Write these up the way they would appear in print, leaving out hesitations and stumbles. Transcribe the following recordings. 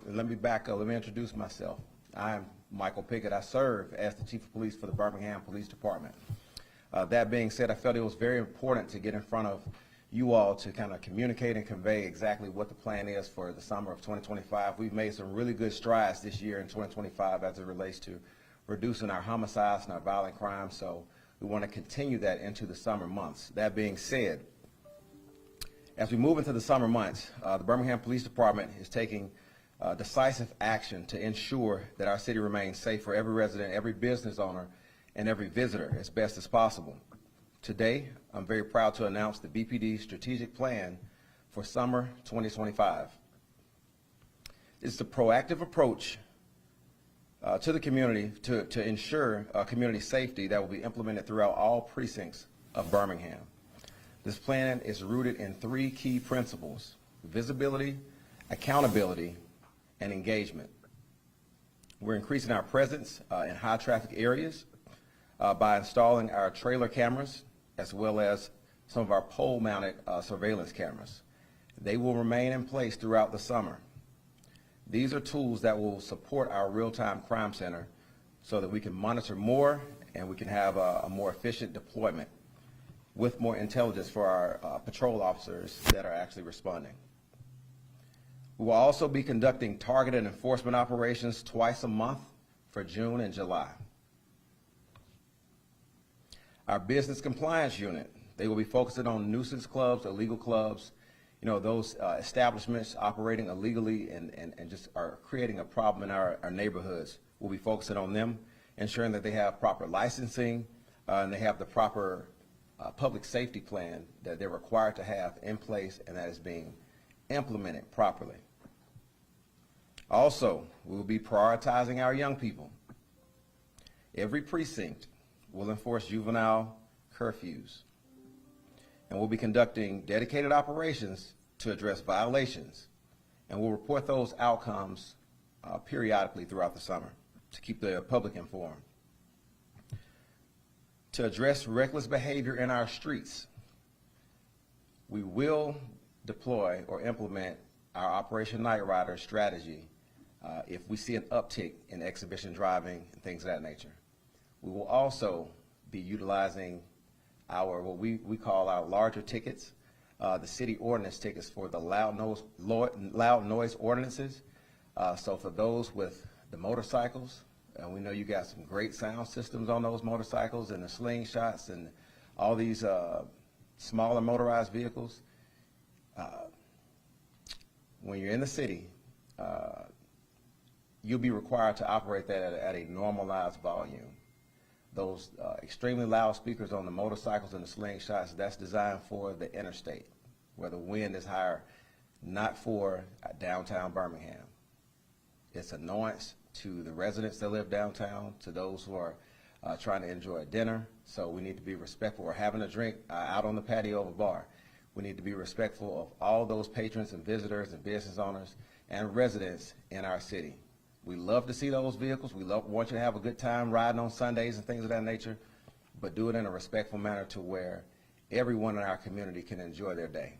let me back up. Let me introduce myself. I'm Michael Pickett. I serve as the Chief of Police for the Birmingham Police Department. That being said, I felt it was very important to get in front of you all to kind of communicate and convey exactly what the plan is for the summer of 2025. We've made some really good strides this year in 2025 as it relates to reducing our homicides and our violent crime, so we want to continue that into the summer months. That being said, as we move into the summer months, the Birmingham Police Department is taking decisive action to ensure that our city remains safe for every resident, every business owner, and every visitor as best as possible. Today, I'm very proud to announce the BPD strategic plan for summer 2025. It's a proactive approach to the community to ensure community safety that will be implemented throughout all precincts of Birmingham. This plan is rooted in three key principles: visibility, accountability, and engagement. We're increasing our presence in high traffic areas by installing our trailer cameras as well as some of our pole-mounted surveillance cameras. They will remain in place throughout the summer. These are tools that will support our real-time crime center so that we can monitor more and we can have a more efficient deployment with more intelligence for our patrol officers that are actually responding. We will also be conducting targeted enforcement operations twice a month for June and July. Our business compliance unit, they will be focusing on nuisance clubs, illegal clubs, those establishments operating illegally and just are creating a problem in our neighborhoods. We'll be focusing on them, ensuring that they have proper licensing and they have the proper public safety plan that they're required to have in place and that is being implemented properly. Also, we will be prioritizing our young people. Every precinct will enforce juvenile curfews, and we'll be conducting dedicated operations to address violations, and we'll report those outcomes periodically throughout the summer to keep the public informed. To address reckless behavior in our streets, we will deploy or implement our Operation Night Rider strategy if we see an uptick in exhibition driving and things of that nature. We will also be utilizing our, what we call our larger tickets, the city ordinance tickets for the loud noise ordinances. So for those with the motorcycles, and we know you got some great sound systems on those motorcycles and the slingshots and all these smaller motorized vehicles. When you're in the city, you'll be required to operate that at a normalized volume. Those extremely loud speakers on the motorcycles and the slingshots, that's designed for the interstate, where the wind is higher, not for downtown Birmingham. It's annoyance to the residents that live downtown, to those who are trying to enjoy a dinner. So we need to be respectful. We're having a drink out on the patio of a bar. We need to be respectful of all those patrons and visitors and business owners and residents in our city. We love to see those vehicles. We want you to have a good time riding on Sundays and things of that nature, but do it in a respectful manner to where everyone in our community can enjoy their day.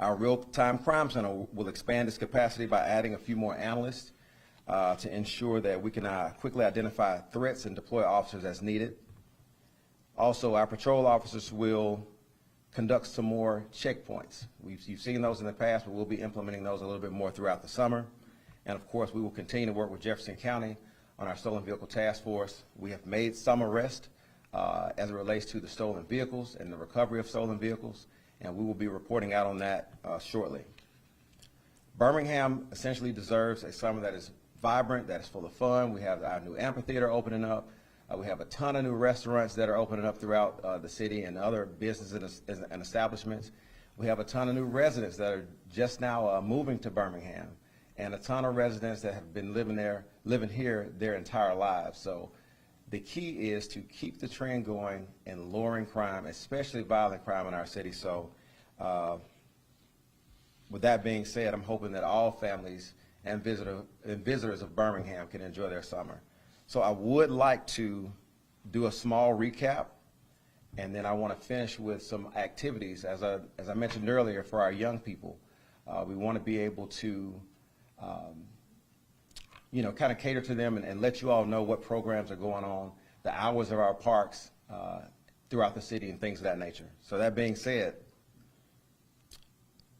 Our real-time crime center will expand its capacity by adding a few more analysts to ensure that we can quickly identify threats and deploy officers as needed. Also, our patrol officers will conduct some more checkpoints. You've seen those in the past, but we'll be implementing those a little bit more throughout the summer. And of course, we will continue to work with Jefferson County on our stolen vehicle task force. We have made some arrests as it relates to the stolen vehicles and the recovery of stolen vehicles, and we will be reporting out on that shortly. Birmingham essentially deserves a summer that is vibrant, that is full of fun. We have our new amphitheater opening up. We have a ton of new restaurants that are opening up throughout the city and other businesses and establishments. We have a ton of new residents that are just now moving to Birmingham, and a ton of residents that have been living here their entire lives. So the key is to keep the trend going in lowering crime, especially violent crime in our city. So with that being said, I'm hoping that all families and visitors of Birmingham can enjoy their summer. So I would like to do a small recap, and then I want to finish with some activities, as I mentioned earlier, for our young people. We want to be able to, kind of cater to them and let you all know what programs are going on, the hours of our parks throughout the city and things of that nature. So that being said,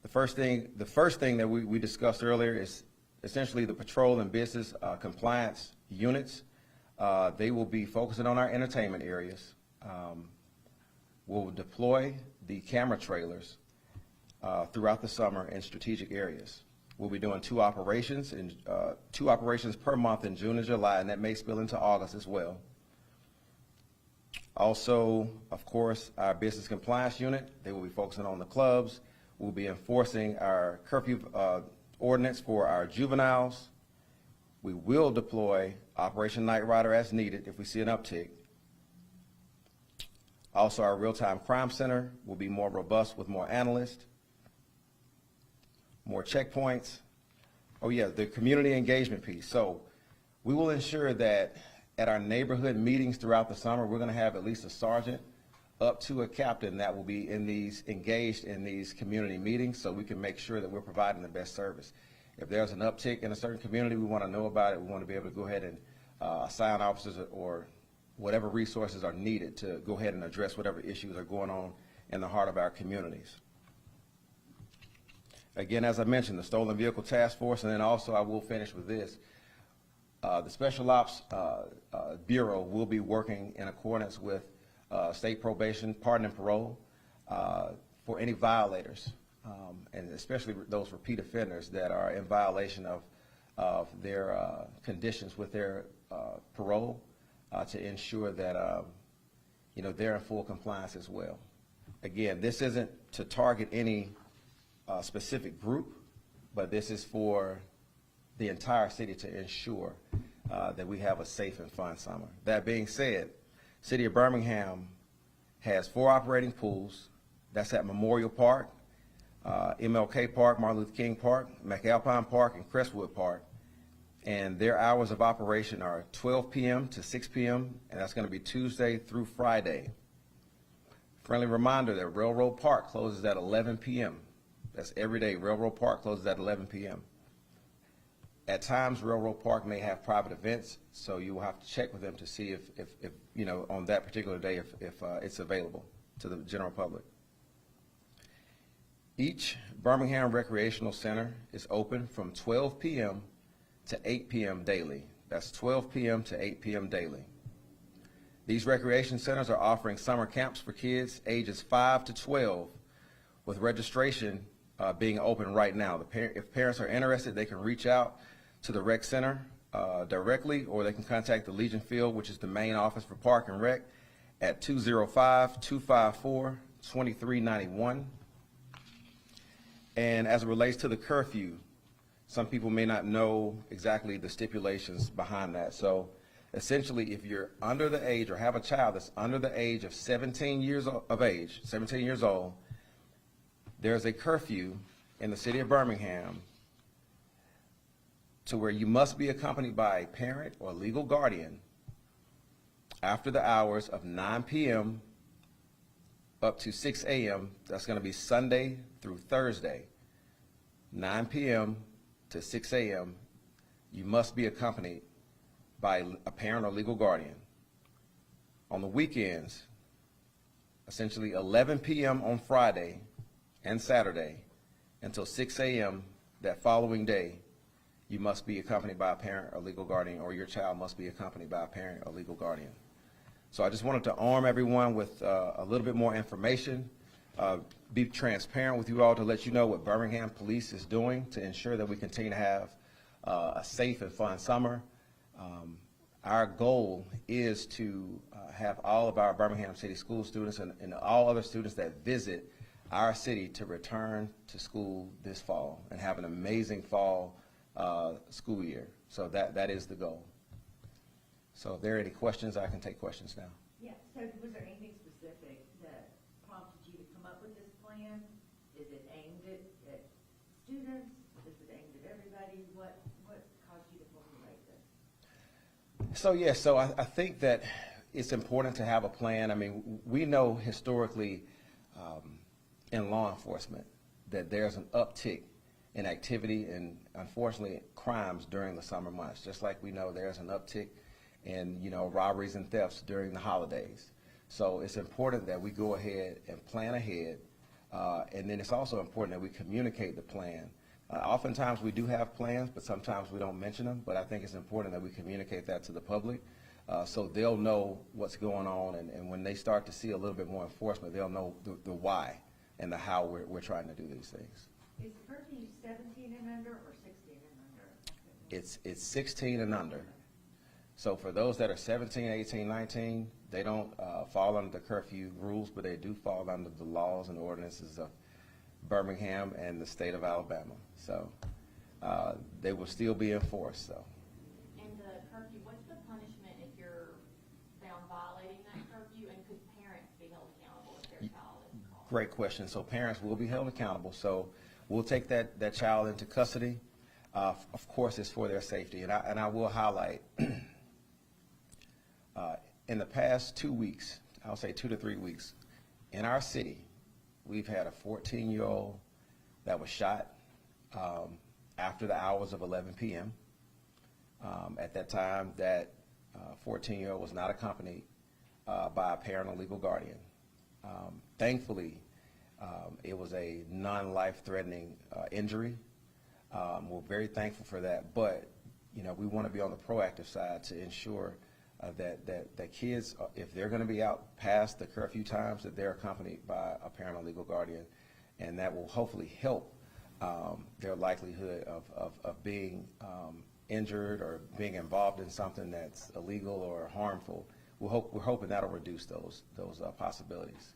the first thing that we discussed earlier is essentially the patrol and business compliance units. They will be focusing on our entertainment areas. We'll deploy the camera trailers throughout the summer in strategic areas. We'll be doing two operations per month in June and July, and that may spill into August as well. Also, of course, our business compliance unit, they will be focusing on the clubs. We'll be enforcing our curfew ordinance for our juveniles. We will deploy Operation Night Rider as needed if we see an uptick. Also, our real-time crime center will be more robust with more analysts, more checkpoints. Oh yeah, the community engagement piece. So we will ensure that at our neighborhood meetings throughout the summer, we're going to have at least a sergeant up to a captain that will be engaged in these community meetings, so we can make sure that we're providing the best service. If there's an uptick in a certain community, we want to know about it. We want to be able to go ahead and assign officers or whatever resources are needed to go ahead and address whatever issues are going on in the heart of our communities. Again, as I mentioned, the Stolen Vehicle Task Force, and then also I will finish with this. The Special Ops Bureau will be working in accordance with state probation, pardon, and parole for any violators, and especially those repeat offenders that are in violation of their conditions with their parole, to ensure that they're in full compliance as well. Again, this isn't to target any specific group, but this is for the entire city to ensure that we have a safe and fun summer. That being said, City of Birmingham has 4 operating pools. That's at Memorial Park, MLK Park, Martin Luther King Park, McAlpine Park, and Crestwood Park. And their hours of operation are 12 p.m. to 6 p.m., and that's going to be Tuesday through Friday. Friendly reminder that Railroad Park closes at 11 p.m. That's every day. Railroad Park closes at 11 p.m. At times, Railroad Park may have private events, so you will have to check with them to see if on that particular day, if it's available to the general public. Each Birmingham Recreational Center is open from 12 p.m. to 8 p.m. daily. That's 12 p.m. to 8 p.m. daily. These recreation centers are offering summer camps for kids ages 5 to 12, with registration being open right now. If parents are interested, they can reach out to the rec center directly, or they can contact the Legion Field, which is the main office for Park and Rec, at 205-254-2391. And as it relates to the curfew, some people may not know exactly the stipulations behind that. So essentially, if you're under the age or have a child that's under the age of 17 years old, there's a curfew in the city of Birmingham to where you must be accompanied by a parent or legal guardian after the hours of 9 p.m. up to 6 a.m. That's going to be Sunday through Thursday. 9 p.m. to 6 a.m. you must be accompanied by a parent or legal guardian. On the weekends, essentially 11 p.m. on Friday and Saturday until 6 a.m. that following day, you must be accompanied by a parent or legal guardian, or your child must be accompanied by a parent or legal guardian. So I just wanted to arm everyone with a little bit more information, be transparent with you all to let you know what Birmingham Police is doing to ensure that we continue to have a safe and fun summer. Our goal is to have all of our Birmingham City School students and all other students that visit our city to return to school this fall and have an amazing fall school year. So that is the goal. So if there are any questions, I can take questions now. Yeah, so was there anything specific that prompted you to come up with this plan? Is it aimed at students? Is it aimed at everybody? What caused you to formulate this? So yes, so I think that it's important to have a plan. I mean, we know historically in law enforcement that there's an uptick in activity and unfortunately crimes during the summer months. Just like we know there's an uptick in, robberies and thefts during the holidays. So it's important that we go ahead and plan ahead, and then it's also important that we communicate the plan. Oftentimes we do have plans, but sometimes we don't mention them, but I think it's important that we communicate that to the public so they'll know what's going on, and when they start to see a little bit more enforcement, they'll know the why and the how we're trying to do these things. Is curfew 17 and under or 16 and under? It's 16 and under. So for those that are 17, 18, 19, they don't fall under the curfew rules, but they do fall under the laws and ordinances of Birmingham and the state of Alabama. So they will still be enforced. So. And the curfew, what's the punishment if you're found violating that curfew, and could parents be held accountable if their child is caught? Great question. So parents will be held accountable. So we'll take that child into custody. Of course, it's for their safety. And I will highlight, in the past 2 weeks, I'll say 2 to 3 weeks, in our city, we've had a 14-year-old that was shot after the hours of 11 p.m. At that time, that 14-year-old was not accompanied by a parent or legal guardian. Thankfully, it was a non-life-threatening injury. We're very thankful for that, but we want to be on the proactive side to ensure that kids, if they're going to be out past the curfew times, that they're accompanied by a parent or legal guardian, and that will hopefully help their likelihood of being injured or being involved in something that's illegal or harmful. We're hoping that'll reduce those possibilities.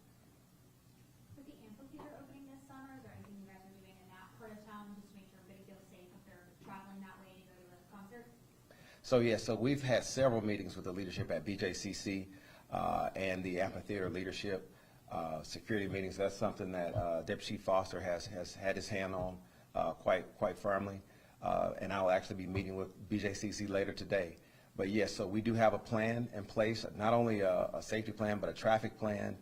With the amphitheater opening this summer, is there anything you guys are doing in that part of town just to make sure everybody feels safe if they're traveling that way to go to a concert? So we've had several meetings with the leadership at BJCC and the amphitheater leadership, security meetings. That's something that Deputy Chief Foster has had his hand on quite firmly, and I'll actually be meeting with BJCC later today. But yes, so we do have a plan in place, not only a safety plan, but a traffic plan.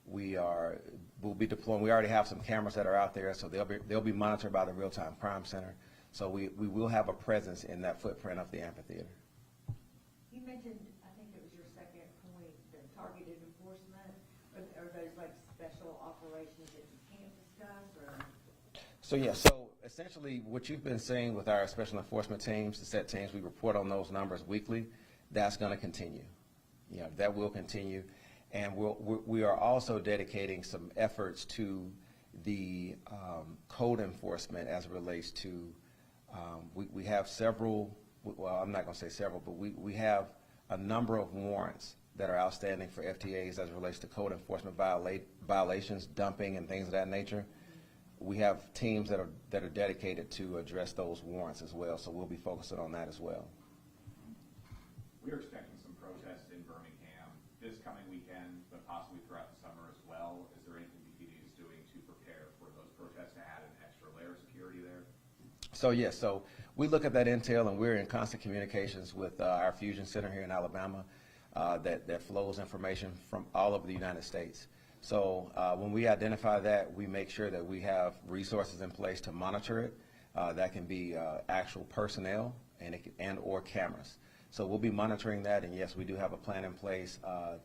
We'll be deploying. We already have some cameras that are out there, so they'll be monitored by the Real-Time Crime Center. So we will have a presence in that footprint of the amphitheater. You mentioned, I think it was your second point, the targeted enforcement. Are those like special operations that you can't discuss, or? So essentially what you've been seeing with our special enforcement teams, the set teams, we report on those numbers weekly. That's going to continue. That will continue. And we are also dedicating some efforts to the code enforcement as it relates to, we have several, well, I'm not going to say several, but we have a number of warrants that are outstanding for FTAs as it relates to code enforcement violations, dumping, and things of that nature. We have teams that are dedicated to address those warrants as well, so we'll be focusing on that as well. We're expecting some protests in Birmingham this coming weekend, but possibly throughout the summer as well. Is there anything BPD is doing to prepare for those protests, to add an extra layer of security there? So yes, so we look at that intel, and we're in constant communications with our Fusion Center here in Alabama that flows information from all over the United States. So when we identify that, we make sure that we have resources in place to monitor it. That can be actual personnel and or cameras. So we'll be monitoring that, and yes, we do have a plan in place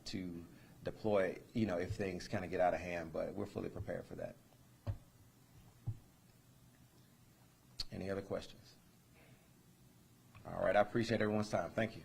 to deploy, if things kind of get out of hand, but we're fully prepared for that. Any other questions? All right, I appreciate everyone's time. Thank you.